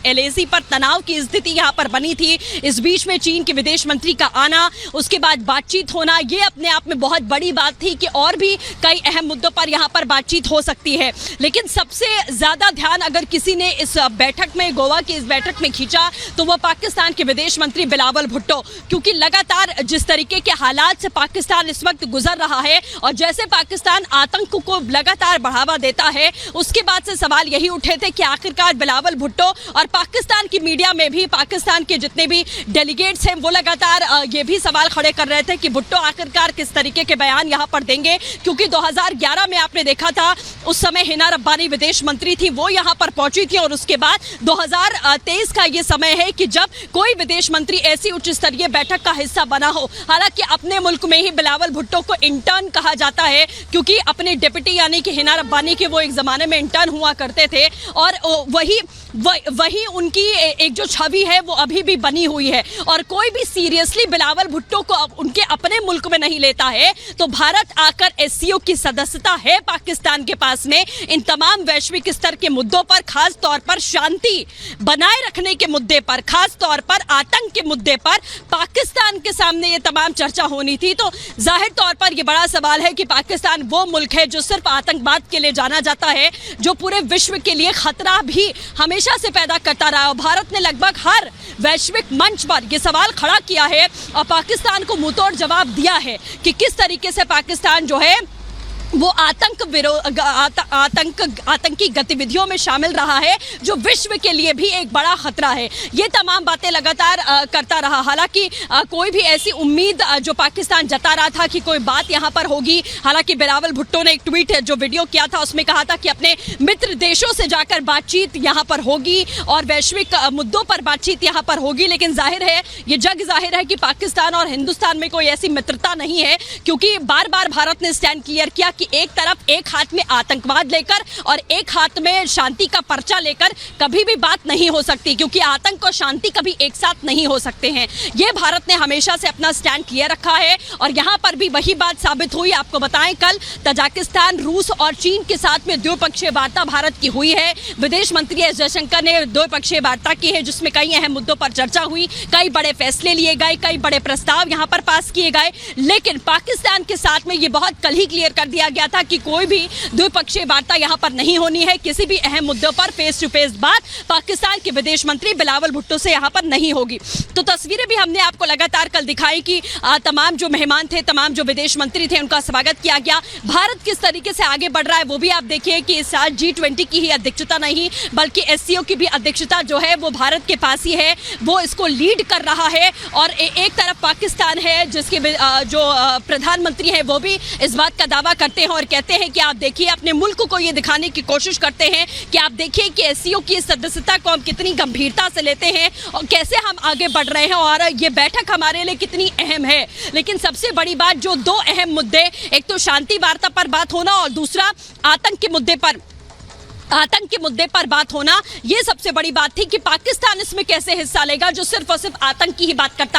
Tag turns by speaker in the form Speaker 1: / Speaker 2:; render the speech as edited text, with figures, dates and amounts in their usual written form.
Speaker 1: LAC पर तनाव की स्थिति यहाँ पर बनी थी। इस बीच में चीन के विदेश मंत्री का आना, उसके बाद बातचीत होना, ये अपने आप में बहुत बड़ी बात थी कि और भी कई अहम मुद्दों पर यहाँ पर बातचीत हो सकती है। लेकिन सबसे ज्यादा ध्यान अगर किसी ने इस बैठक में, गोवा की इस बैठक में खींचा, तो वो पाकिस्तान के विदेश मंत्री बिलावल भुट्टो, क्योंकि लगातार जिस तरीके के हालात से पाकिस्तान इस वक्त गुजर रहा है और जैसे पाकिस्तान आतंक को लगातार बढ़ावा देता है, उसके बाद से सवाल यही उठे थे कि आखिरकार बिलावल भुट्टो और पाकिस्तान की मीडिया में भी पाकिस्तान के जितने भी डेलीगेट्स हैं वो लगातार ये भी सवाल खड़े कर रहे थे कि भुट्टो आखिरकार किस तरीके के बयान यहाँ पर देंगे, क्योंकि 2011 में आपने देखा था उस समय हिना रब्बानी विदेश मंत्री थी, वो यहाँ पर पहुंची थी और उसके बाद 2023 का ये समय है कि जब कोई विदेश मंत्री ऐसी उच्च स्तरीय बैठक का हिस्सा बना हो। हालांकि अपने मुल्क में ही बिलावल भुट्टो को इंटर्न कहा जाता है, क्योंकि अपने डिप्टी यानी कि हिना रब्बानी के वो एक जमाने में इंटर्न हुआ करते थे और वही उनकी एक जो छवि है वो अभी भी बनी हुई है। और कोई भी सीरियसली बिलावल भुट्टो को उनके अपने मुल्क में नहीं लेता है, तो भारत आकर SCO की सदस्यता है पाकिस्तान के पास में, इन तमाम वैश्विक स्तर के मुद्दों पर, खास तौर पर शांति बनाए रखने के मुद्दे पर, खास तौर पर आतंक के मुद्दे पर पाकिस्तान के सामने ये तमाम चर्चा होनी थी। तो जाहिर तौर पर यह बड़ा सवाल है कि पाकिस्तान वो मुल्क है जो सिर्फ आतंकवाद के लिए जाना जाता है, जो पूरे विश्व के लिए खतरा भी हमेशा से पैदा करता रहा है। भारत ने लगभग हर वैश्विक मंच पर यह सवाल खड़ा किया है और पाकिस्तान को मुंहतोड़ जवाब दिया है कि किस तरीके से पाकिस्तान जो है वो आतंकी गतिविधियों में शामिल रहा है, जो विश्व के लिए भी एक बड़ा खतरा है। ये तमाम बातें लगातार करता रहा। हालांकि कोई भी ऐसी उम्मीद जो पाकिस्तान जता रहा था कि कोई बात यहाँ पर होगी, हालांकि बिलावल भुट्टो ने एक ट्वीट जो वीडियो किया था उसमें कहा था कि अपने मित्र देशों से जाकर बातचीत यहाँ पर होगी और वैश्विक मुद्दों पर बातचीत यहाँ पर होगी। लेकिन जाहिर है, ये जग जाहिर है कि पाकिस्तान और हिंदुस्तान में कोई ऐसी मित्रता नहीं है, क्योंकि बार बार भारत ने स्टैंड क्लियर किया कि एक तरफ एक हाथ में आतंकवाद लेकर और एक हाथ में शांति का पर्चा लेकर कभी भी बात नहीं हो सकती, क्योंकि आतंक और शांति कभी एक साथ नहीं हो सकते हैं। ये भारत ने हमेशा से अपना स्टैंड क्लियर रखा है और यहाँ पर भी वही बात साबित हुई। आपको बताएं, कल तजाकिस्तान, रूस और चीन के साथ में द्विपक्षीय वार्ता भारत की हुई है। विदेश मंत्री एस जयशंकर ने द्विपक्षीय वार्ता की है, जिसमें कई अहम मुद्दों पर चर्चा हुई, कई बड़े फैसले लिए गए, कई बड़े प्रस्ताव यहाँ पर पास किए गए। लेकिन पाकिस्तान के साथ में ये बहुत कल ही क्लियर कर दिया गया था कि कोई भी द्विपक्षीय वार्ता यहां पर नहीं होनी है। किसी भी अहम मुद्दों पर फेस टू फेस बात पाकिस्तान के विदेश मंत्री बिलावल भुट्टो से यहां पर नहीं होगी। तो तस्वीरें भी हमने आपको लगातार कल दिखाई कि तमाम जो मेहमान थे, तमाम जो विदेश मंत्री थे, उनका स्वागत किया गया। भारत किस तरीके से आगे बढ़ रहा है वो भी आप देखिए कि इस साल G20 की ही अध्यक्षता नहीं बल्कि SCO की भी अध्यक्षता जो है वो भारत के पास ही है, वो इसको लीड कर रहा है। और एक तरफ पाकिस्तान है जिसके जो प्रधानमंत्री है वो भी इस बात का दावा करते हैं और कहते हैं कि आप देखिए, अपने मुल्क को ये दिखाने की कोशिश करते हैं कि आप देखिए कि SCO की सदस्यता को हम कितनी गंभीरता से लेते हैं और कैसे हम आगे बढ़ रहे हैं और ये बैठक हमारे लिए कितनी अहम है। लेकिन सबसे बड़ी बात, जो दो अहम मुद्दे, एक तो शांति वार्ता पर बात होना और दूसरा आतंक के मुद्दे पर बात होना, ये सबसे बड़ी बात थी कि पाकिस्तान इसमें कैसे हिस्सा लेगा, जो सिर्फ और सिर्फ आतंक की ही बात करता है।